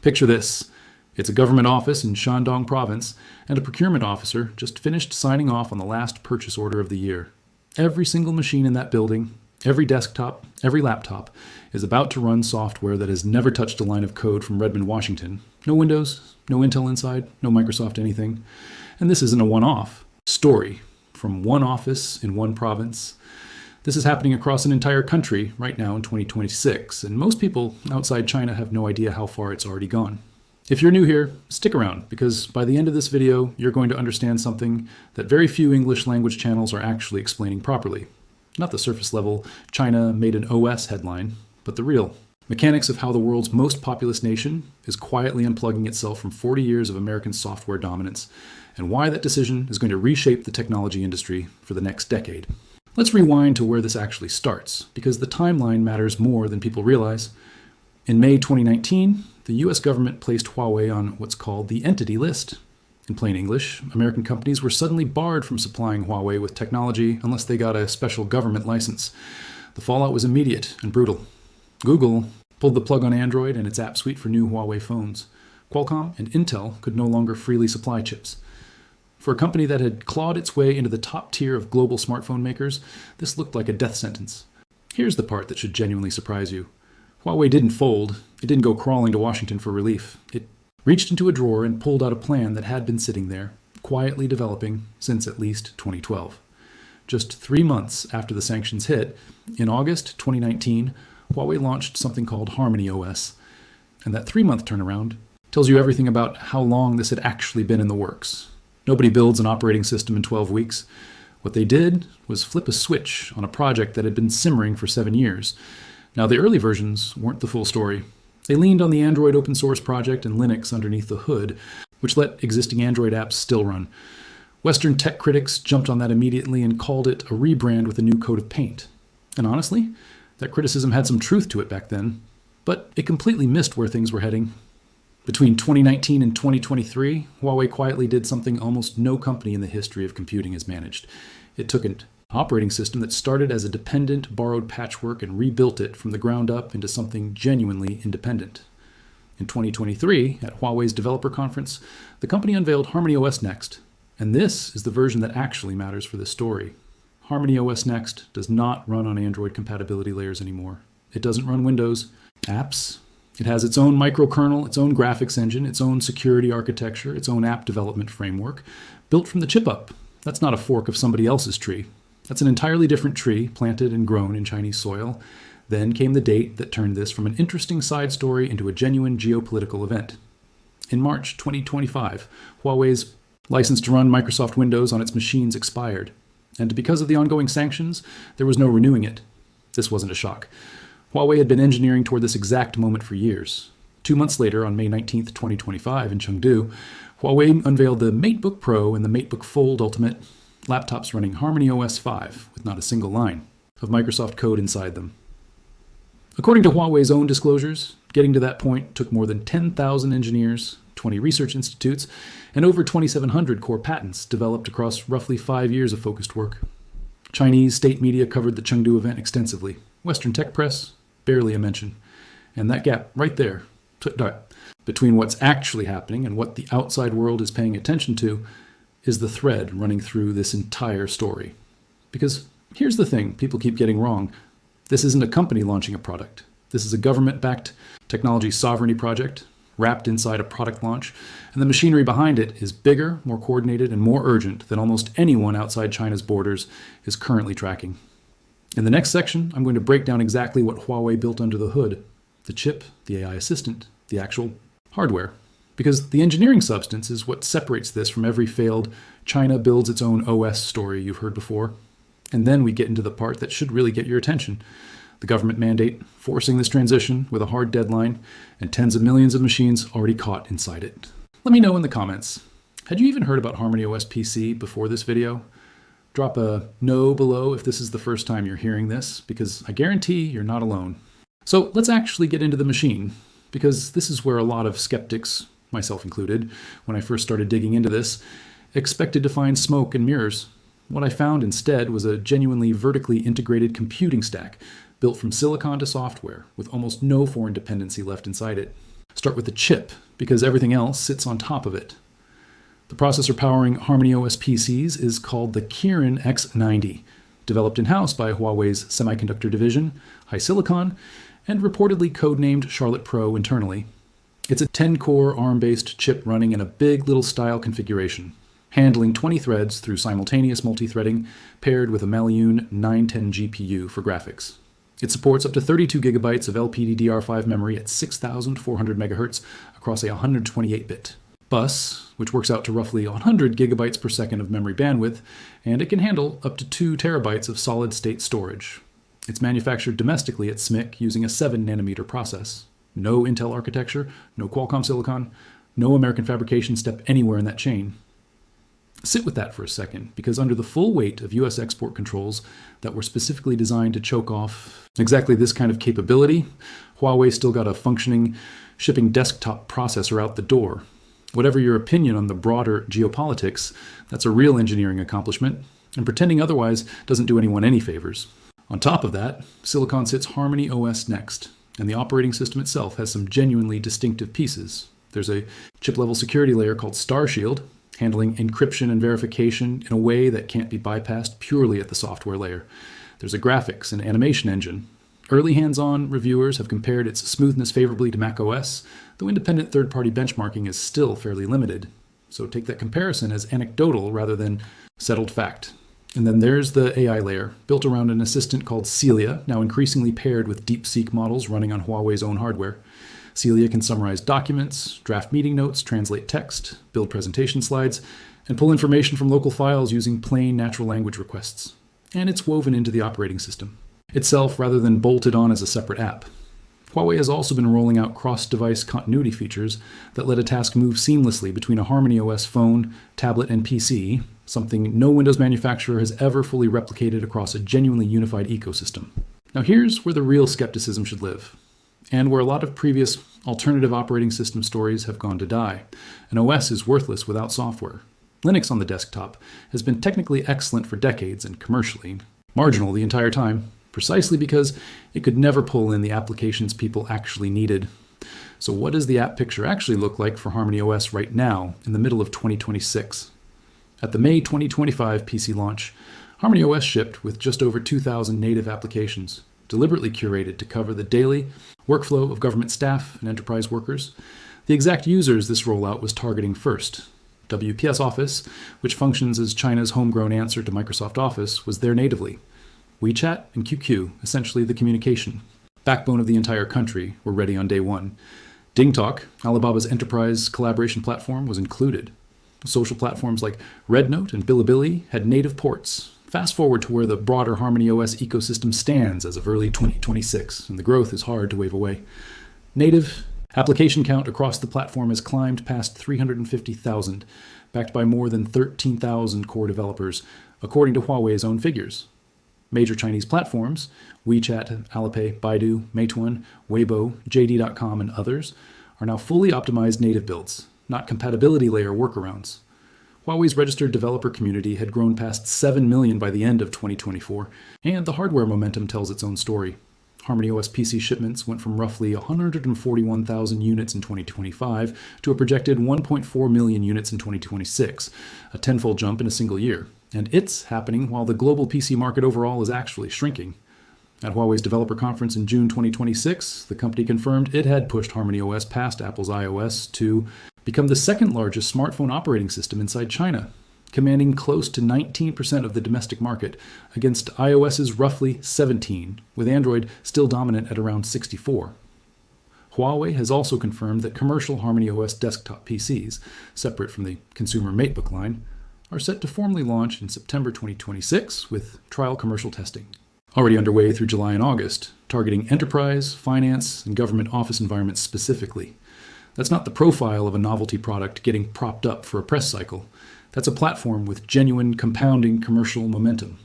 Picture this. It's a government office in Shandong province, and a procurement officer just finished signing off on the last purchase order of the year. Every single machine in that building, every desktop, every laptop is about to run software that has never touched a line of code from Redmond, Washington. No Windows, no Intel inside, no Microsoft anything. And this isn't a one-off story from one office in one province. This is happening across an entire country right now in 2026, and most people outside China have no idea how far it's already gone. If you're new here, stick around, because by the end of this video, you're going to understand something that very few English language channels are actually explaining properly. Not the surface level, China made an OS headline, but the real mechanics of how the world's most populous nation is quietly unplugging itself from 40 years of American software dominance, and why that decision is going to reshape the technology industry for the next decade. Let's rewind to where this actually starts, because the timeline matters more than people realize. In May 2019, the US government placed Huawei on what's called the Entity List. In plain English, American companies were suddenly barred from supplying Huawei with technology unless they got a special government license. The fallout was immediate and brutal. Google pulled the plug on Android and its app suite for new Huawei phones. Qualcomm and Intel could no longer freely supply chips. For a company that had clawed its way into the top tier of global smartphone makers, this looked like a death sentence. Here's the part that should genuinely surprise you. Huawei didn't fold. It didn't go crawling to Washington for relief. It reached into a drawer and pulled out a plan that had been sitting there, quietly developing since at least 2012. Just 3 months after the sanctions hit, in August 2019, Huawei launched something called HarmonyOS. And that 3-month turnaround tells you everything about how long this had actually been in the works. Nobody builds an operating system in 12 weeks. What they did was flip a switch on a project that had been simmering for 7 years. Now, the early versions weren't the full story. They leaned on the Android open source project and Linux underneath the hood, which let existing Android apps still run. Western tech critics jumped on that immediately and called it a rebrand with a new coat of paint. And honestly, that criticism had some truth to it back then, but it completely missed where things were heading. Between 2019 and 2023, Huawei quietly did something almost no company in the history of computing has managed. It took an operating system that started as a dependent, borrowed patchwork and rebuilt it from the ground up into something genuinely independent. In 2023, at Huawei's developer conference, the company unveiled HarmonyOS Next, and this is the version that actually matters for this story. HarmonyOS Next does not run on Android compatibility layers anymore. It doesn't run Windows apps. It has its own microkernel, its own graphics engine, its own security architecture, its own app development framework, built from the chip up. That's not a fork of somebody else's tree. That's an entirely different tree, planted and grown in Chinese soil. Then came the date that turned this from an interesting side story into a genuine geopolitical event. In March 2025, Huawei's license to run Microsoft Windows on its machines expired. And because of the ongoing sanctions, there was no renewing it. This wasn't a shock. Huawei had been engineering toward this exact moment for years. 2 months later, on May 19, 2025, in Chengdu, Huawei unveiled the MateBook Pro and the MateBook Fold Ultimate, laptops running HarmonyOS 5 with not a single line of Microsoft code inside them. According to Huawei's own disclosures, getting to that point took more than 10,000 engineers, 20 research institutes, and over 2,700 core patents developed across roughly 5 years of focused work. Chinese state media covered the Chengdu event extensively. Western tech press, barely a mention. And that gap right there, between what's actually happening and what the outside world is paying attention to, is the thread running through this entire story. Because here's the thing people keep getting wrong. This isn't a company launching a product. This is a government-backed technology sovereignty project wrapped inside a product launch, and the machinery behind it is bigger, more coordinated, and more urgent than almost anyone outside China's borders is currently tracking. In the next section, I'm going to break down exactly what Huawei built under the hood: the chip, the AI assistant, the actual hardware. Because the engineering substance is what separates this from every failed China builds its own OS story you've heard before. And then we get into the part that should really get your attention: the government mandate forcing this transition with a hard deadline and tens of millions of machines already caught inside it. Let me know in the comments, had you even heard about HarmonyOS PC before this video? Drop a no below if this is the first time you're hearing this, because I guarantee you're not alone. So let's actually get into the machine, because this is where a lot of skeptics, myself included, when I first started digging into this, expected to find smoke and mirrors. What I found instead was a genuinely vertically integrated computing stack built from silicon to software with almost no foreign dependency left inside it. Start with the chip, because everything else sits on top of it. The processor powering HarmonyOS PCs is called the Kirin X90, developed in-house by Huawei's semiconductor division, HiSilicon, and reportedly codenamed Charlotte Pro internally. It's a 10-core ARM-based chip running in a big little style configuration, handling 20 threads through simultaneous multi-threading, paired with a Maliune 910 GPU for graphics. It supports up to 32 gigabytes of LPDDR5 memory at 6,400 MHz across a 128-bit bus, which works out to roughly 100 gigabytes per second of memory bandwidth, and it can handle up to 2 terabytes of solid-state storage. It's manufactured domestically at SMIC using a 7-nanometer process. No Intel architecture, no Qualcomm silicon, no American fabrication step anywhere in that chain. Sit with that for a second, because under the full weight of US export controls that were specifically designed to choke off exactly this kind of capability, Huawei still got a functioning shipping desktop processor out the door. Whatever your opinion on the broader geopolitics, that's a real engineering accomplishment, and pretending otherwise doesn't do anyone any favors. On top of that, Silicon sits HarmonyOS next, and the operating system itself has some genuinely distinctive pieces. There's a chip-level security layer called StarShield, handling encryption and verification in a way that can't be bypassed purely at the software layer. There's a graphics and animation engine. Early hands-on reviewers have compared its smoothness favorably to macOS, though independent third-party benchmarking is still fairly limited. So take that comparison as anecdotal rather than settled fact. And then there's the AI layer, built around an assistant called Celia, now increasingly paired with DeepSeek models running on Huawei's own hardware. Celia can summarize documents, draft meeting notes, translate text, build presentation slides, and pull information from local files using plain natural language requests. And it's woven into the operating system itself rather than bolted on as a separate app. Huawei has also been rolling out cross-device continuity features that let a task move seamlessly between a HarmonyOS phone, tablet, and PC, something no Windows manufacturer has ever fully replicated across a genuinely unified ecosystem. Now here's where the real skepticism should live, and where a lot of previous alternative operating system stories have gone to die. An OS is worthless without software. Linux on the desktop has been technically excellent for decades and commercially marginal the entire time, precisely because it could never pull in the applications people actually needed. So what does the app picture actually look like for HarmonyOS right now, in the middle of 2026? At the May 2025 PC launch, HarmonyOS shipped with just over 2,000 native applications, deliberately curated to cover the daily workflow of government staff and enterprise workers. The exact users this rollout was targeting first. WPS Office, which functions as China's homegrown answer to Microsoft Office, was there natively. WeChat and QQ, essentially the communication backbone of the entire country, were ready on day one. DingTalk, Alibaba's enterprise collaboration platform, was included. Social platforms like RedNote and Bilibili had native ports. Fast forward to where the broader HarmonyOS ecosystem stands as of early 2026, and the growth is hard to wave away. Native application count across the platform has climbed past 350,000, backed by more than 13,000 core developers, according to Huawei's own figures. Major Chinese platforms, WeChat, Alipay, Baidu, Meituan, Weibo, JD.com, and others, are now fully optimized native builds, not compatibility layer workarounds. Huawei's registered developer community had grown past 7 million by the end of 2024, and the hardware momentum tells its own story. HarmonyOS PC shipments went from roughly 141,000 units in 2025 to a projected 1.4 million units in 2026, a tenfold jump in a single year. And it's happening while the global PC market overall is actually shrinking. At Huawei's developer conference in June 2026, the company confirmed it had pushed HarmonyOS past Apple's iOS to become the second largest smartphone operating system inside China, commanding close to 19% of the domestic market against iOS's roughly 17%, with Android still dominant at around 64%. Huawei has also confirmed that commercial HarmonyOS desktop PCs, separate from the consumer MateBook line, are set to formally launch in September 2026 with trial commercial testing already underway through July and August, targeting enterprise, finance, and government office environments specifically. That's not the profile of a novelty product getting propped up for a press cycle. That's a platform with genuine compounding commercial momentum.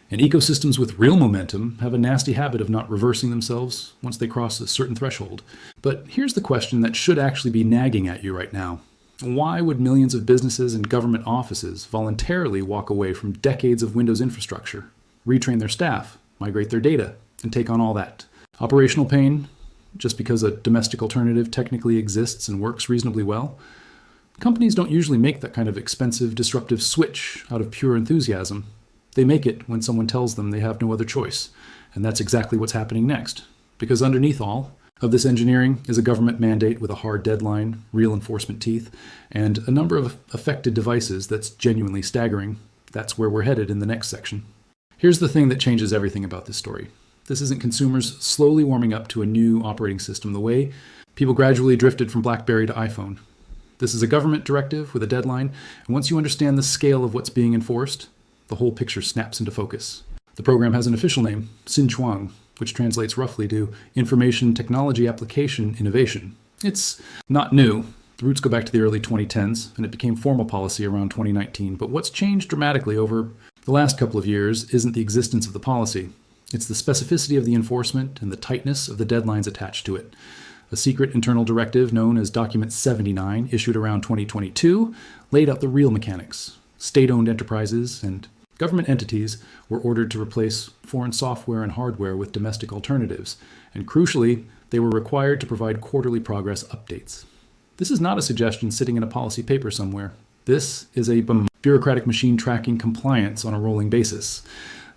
And ecosystems with real momentum have a nasty habit of not reversing themselves once they cross a certain threshold. But here's the question that should actually be nagging at you right now. Why would millions of businesses and government offices voluntarily walk away from decades of Windows infrastructure, retrain their staff, migrate their data, and take on all that? Operational pain? just because a domestic alternative technically exists and works reasonably well. Companies don't usually make that kind of expensive, disruptive switch out of pure enthusiasm. They make it when someone tells them they have no other choice. And that's exactly what's happening next. Because underneath all of this engineering is a government mandate with a hard deadline, real enforcement teeth, and a number of affected devices that's genuinely staggering. That's where we're headed in the next section. Here's the thing that changes everything about this story. This isn't consumers slowly warming up to a new operating system the way people gradually drifted from BlackBerry to iPhone. This is a government directive with a deadline, and once you understand the scale of what's being enforced, the whole picture snaps into focus. The program has an official name, Xinchuang, which translates roughly to Information Technology Application Innovation. It's not new. The roots go back to the early 2010s, and it became formal policy around 2019. But what's changed dramatically over the last couple of years isn't the existence of the policy. It's the specificity of the enforcement and the tightness of the deadlines attached to it. A secret internal directive known as Document 79, issued around 2022, laid out the real mechanics. State-owned enterprises and government entities were ordered to replace foreign software and hardware with domestic alternatives, and crucially, they were required to provide quarterly progress updates. This is not a suggestion sitting in a policy paper somewhere. This is a bureaucratic machine tracking compliance on a rolling basis.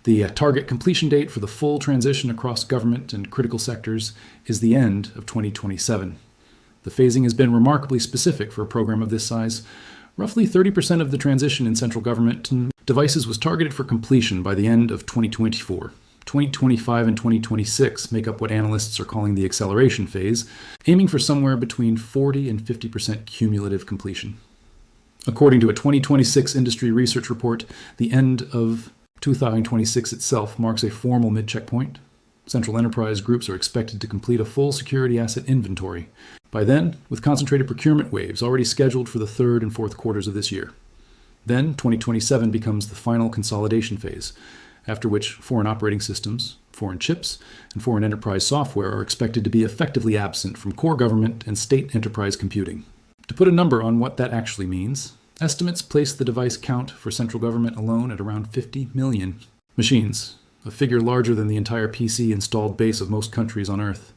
The target completion date for the full transition across government and critical sectors is the end of 2027. The phasing has been remarkably specific for a program of this size. Roughly 30% of the transition in central government devices was targeted for completion by the end of 2024. 2025 and 2026 make up what analysts are calling the acceleration phase, aiming for somewhere between 40 and 50% cumulative completion. According to a 2026 industry research report, the end of 2026 itself marks a formal mid-checkpoint. Central enterprise groups are expected to complete a full security asset inventory. By then, with concentrated procurement waves already scheduled for the third and fourth quarters of this year. Then, 2027 becomes the final consolidation phase, after which foreign operating systems, foreign chips, and foreign enterprise software are expected to be effectively absent from core government and state enterprise computing. To put a number on what that actually means, estimates place the device count for central government alone at around 50 million machines, a figure larger than the entire PC installed base of most countries on Earth.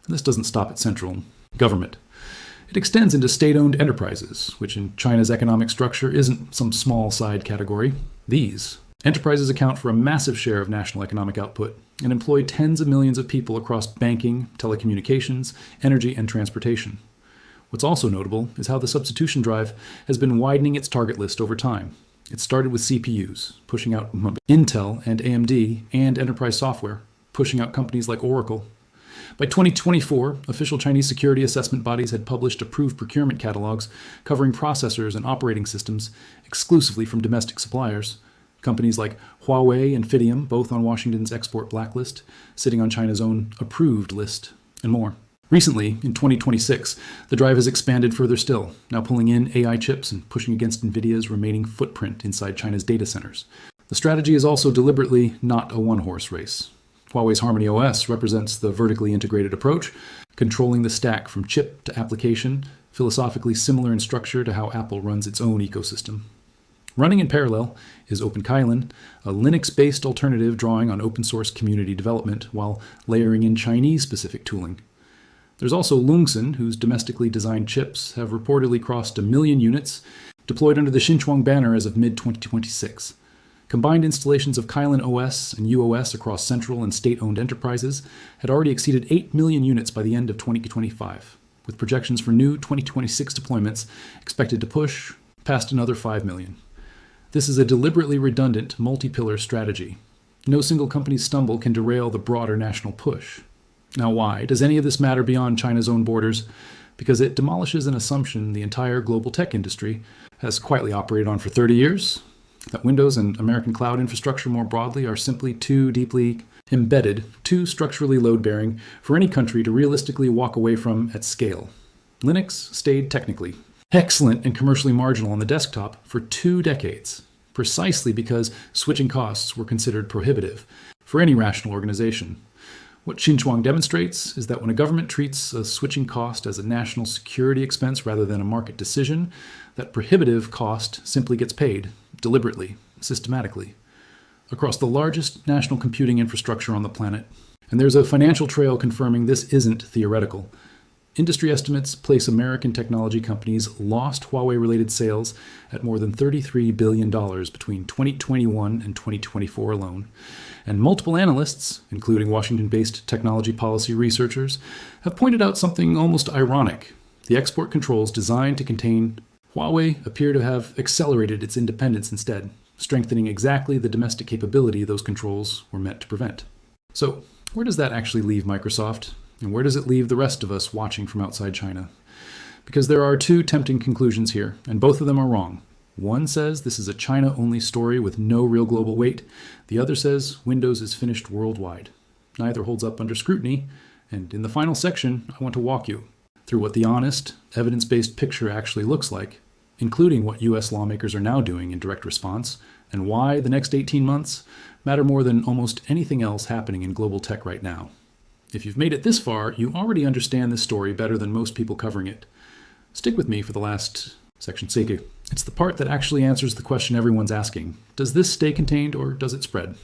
And this doesn't stop at central government. It extends into state-owned enterprises, which in China's economic structure isn't some small side category. These enterprises account for a massive share of national economic output and employ tens of millions of people across banking, telecommunications, energy, and transportation. What's also notable is how the substitution drive has been widening its target list over time. It started with CPUs, pushing out Intel and AMD, and enterprise software, pushing out companies like Oracle. By 2024, official Chinese security assessment bodies had published approved procurement catalogs covering processors and operating systems exclusively from domestic suppliers. Companies like Huawei and Fidium, both on Washington's export blacklist, sitting on China's own approved list, and more. Recently, in 2026, the drive has expanded further still, now pulling in AI chips and pushing against NVIDIA's remaining footprint inside China's data centers. The strategy is also deliberately not a one-horse race. Huawei's HarmonyOS represents the vertically integrated approach, controlling the stack from chip to application, philosophically similar in structure to how Apple runs its own ecosystem. Running in parallel is OpenKylin, a Linux-based alternative drawing on open-source community development while layering in Chinese-specific tooling. There's also Lungsen, whose domestically designed chips have reportedly crossed 1 million units, deployed under the Xinchuang banner as of mid-2026. Combined installations of Kylin OS and UOS across central and state-owned enterprises had already exceeded 8 million units by the end of 2025, with projections for new 2026 deployments expected to push past another 5 million. This is a deliberately redundant, multi-pillar strategy. No single company's stumble can derail the broader national push. Now why? Does any of this matter beyond China's own borders? Because it demolishes an assumption the entire global tech industry has quietly operated on for 30 years, that Windows and American cloud infrastructure more broadly are simply too deeply embedded, too structurally load-bearing for any country to realistically walk away from at scale. Linux stayed technically excellent and commercially marginal on the desktop for 2 decades, precisely because switching costs were considered prohibitive for any rational organization. What Xinchuang demonstrates is that when a government treats a switching cost as a national security expense rather than a market decision, that prohibitive cost simply gets paid, deliberately, systematically. Across the largest national computing infrastructure on the planet, And there's a financial trail confirming this isn't theoretical. Industry estimates place American technology companies' lost Huawei-related sales at more than $33 billion between 2021 and 2024 alone. And multiple analysts, including Washington-based technology policy researchers, have pointed out something almost ironic. The export controls designed to contain Huawei appear to have accelerated its independence instead, strengthening exactly the domestic capability those controls were meant to prevent. So, where does that actually leave Microsoft? And where does it leave the rest of us watching from outside China? Because there are two tempting conclusions here, and both of them are wrong. One says this is a China-only story with no real global weight. The other says Windows is finished worldwide. Neither holds up under scrutiny, and in the final section, I want to walk you through what the honest, evidence-based picture actually looks like, including what US lawmakers are now doing in direct response, and why the next 18 months matter more than almost anything else happening in global tech right now. If you've made it this far, you already understand this story better than most people covering it. Stick with me for the last section, Seiku. It's the part that actually answers the question everyone's asking. Does this stay contained or does it spread?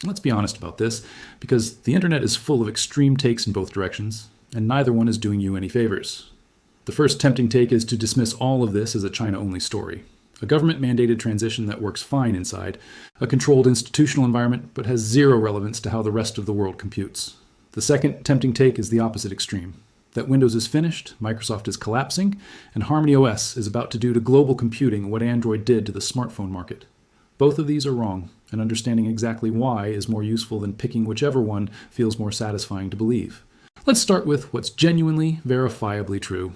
Let's be honest about this, because the internet is full of extreme takes in both directions, and neither one is doing you any favors. The first tempting take is to dismiss all of this as a China-only story. A government-mandated transition that works fine inside, a controlled institutional environment, but has zero relevance to how the rest of the world computes. The second tempting take is the opposite extreme, that Windows is finished, Microsoft is collapsing, and HarmonyOS is about to do to global computing what Android did to the smartphone market. Both of these are wrong, and understanding exactly why is more useful than picking whichever one feels more satisfying to believe. Let's start with what's genuinely, verifiably true.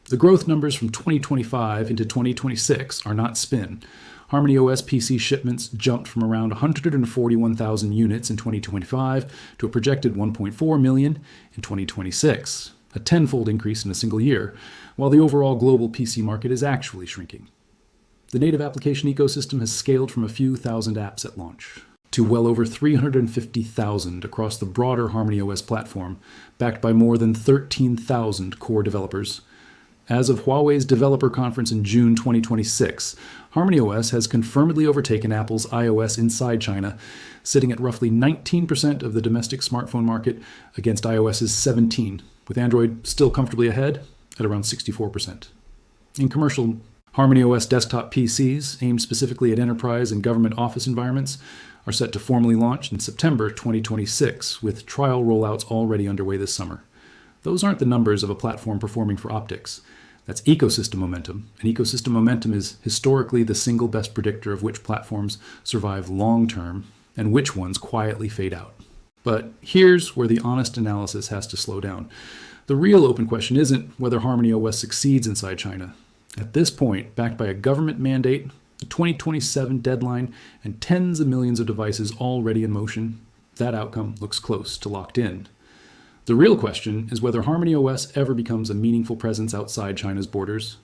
The growth numbers from 2025 into 2026 are not spin. HarmonyOS PC shipments jumped from around 141,000 units in 2025 to a projected 1.4 million in 2026, a tenfold increase in a single year, while the overall global PC market is actually shrinking. The native application ecosystem has scaled from a few thousand apps at launch to well over 350,000 across the broader HarmonyOS platform, backed by more than 13,000 core developers. As of Huawei's developer conference in June 2026, HarmonyOS has confirmedly overtaken Apple's iOS inside China, sitting at roughly 19% of the domestic smartphone market against iOS's 17%, with Android still comfortably ahead at around 64%. In commercial, HarmonyOS desktop PCs, aimed specifically at enterprise and government office environments, are set to formally launch in September 2026, with trial rollouts already underway this summer. Those aren't the numbers of a platform performing for optics. That's ecosystem momentum, and ecosystem momentum is historically the single best predictor of which platforms survive long-term and which ones quietly fade out. But here's where the honest analysis has to slow down. The real open question isn't whether HarmonyOS succeeds inside China. At this point, backed by a government mandate, a 2027 deadline, and tens of millions of devices already in motion, that outcome looks close to locked in. The real question is whether HarmonyOS ever becomes a meaningful presence outside China's borders,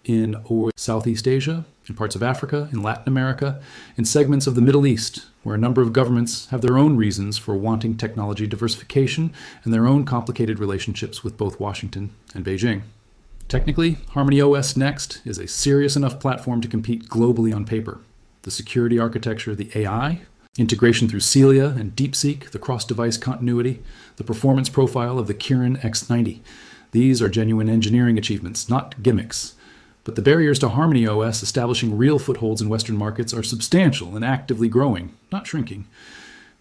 in or Southeast Asia, in parts of Africa, in Latin America, in segments of the Middle East, where a number of governments have their own reasons for wanting technology diversification and their own complicated relationships with both Washington and Beijing. Technically, HarmonyOS Next is a serious enough platform to compete globally on paper. The security architecture, the AI, integration through Celia and DeepSeek, the cross-device continuity, the performance profile of the Kirin X90. These are genuine engineering achievements, not gimmicks. But the barriers to HarmonyOS establishing real footholds in Western markets are substantial and actively growing, not shrinking.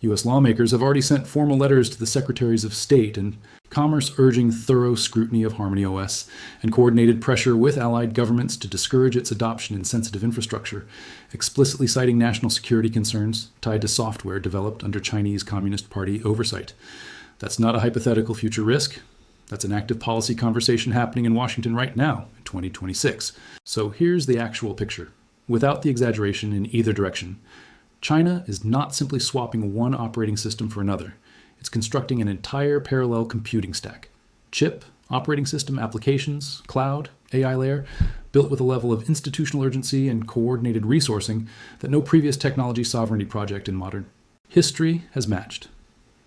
U.S. lawmakers have already sent formal letters to the Secretaries of State and Commerce urging thorough scrutiny of HarmonyOS and coordinated pressure with allied governments to discourage its adoption in sensitive infrastructure, explicitly citing national security concerns tied to software developed under Chinese Communist Party oversight. That's not a hypothetical future risk. That's an active policy conversation happening in Washington right now, in 2026. So here's the actual picture, without the exaggeration in either direction. China is not simply swapping one operating system for another. It's constructing an entire parallel computing stack. Chip, operating system, applications, cloud, AI layer, built with a level of institutional urgency and coordinated resourcing that no previous technology sovereignty project in modern history has matched.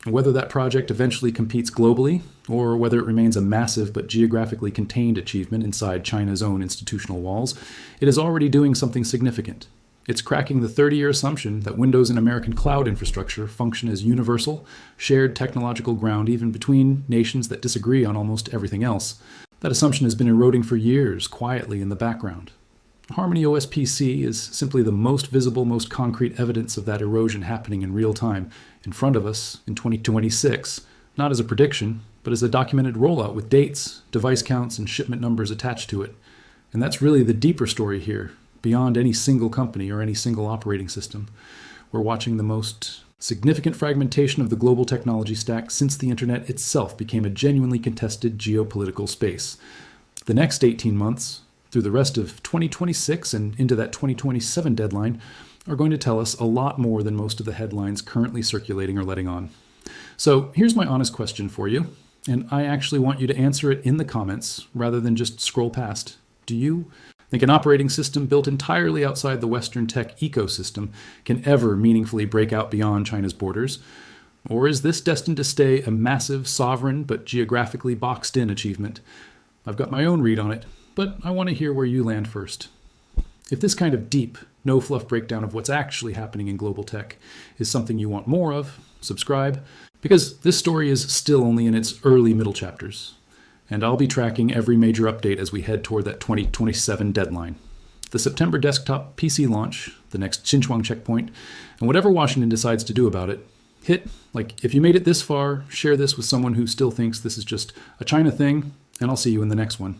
Whether that project eventually competes globally, or whether it remains a massive but geographically contained achievement inside China's own institutional walls, it is already doing something significant. It's cracking the 30-year assumption that Windows and American cloud infrastructure function as universal, shared technological ground even between nations that disagree on almost everything else. That assumption has been eroding for years, quietly in the background. HarmonyOS PC is simply the most visible, most concrete evidence of that erosion happening in real time, in front of us in 2026, not as a prediction, but as a documented rollout with dates, device counts, and shipment numbers attached to it. And that's really the deeper story here. Beyond any single company or any single operating system, we're watching the most significant fragmentation of the global technology stack since the internet itself became a genuinely contested geopolitical space. The next 18 months, through the rest of 2026 and into that 2027 deadline, are going to tell us a lot more than most of the headlines currently circulating are letting on. So here's my honest question for you, and I actually want you to answer it in the comments rather than just scroll past. Do you think an operating system built entirely outside the Western tech ecosystem can ever meaningfully break out beyond China's borders? Or is this destined to stay a massive, sovereign, but geographically boxed-in achievement? I've got my own read on it, but I want to hear where you land first. If this kind of deep, no-fluff breakdown of what's actually happening in global tech is something you want more of, subscribe, because this story is still only in its early middle chapters. And I'll be tracking every major update as we head toward that 2027 deadline. The September desktop PC launch, the next Xinjiang checkpoint, and whatever Washington decides to do about it, if you made it this far, share this with someone who still thinks this is just a China thing, and I'll see you in the next one.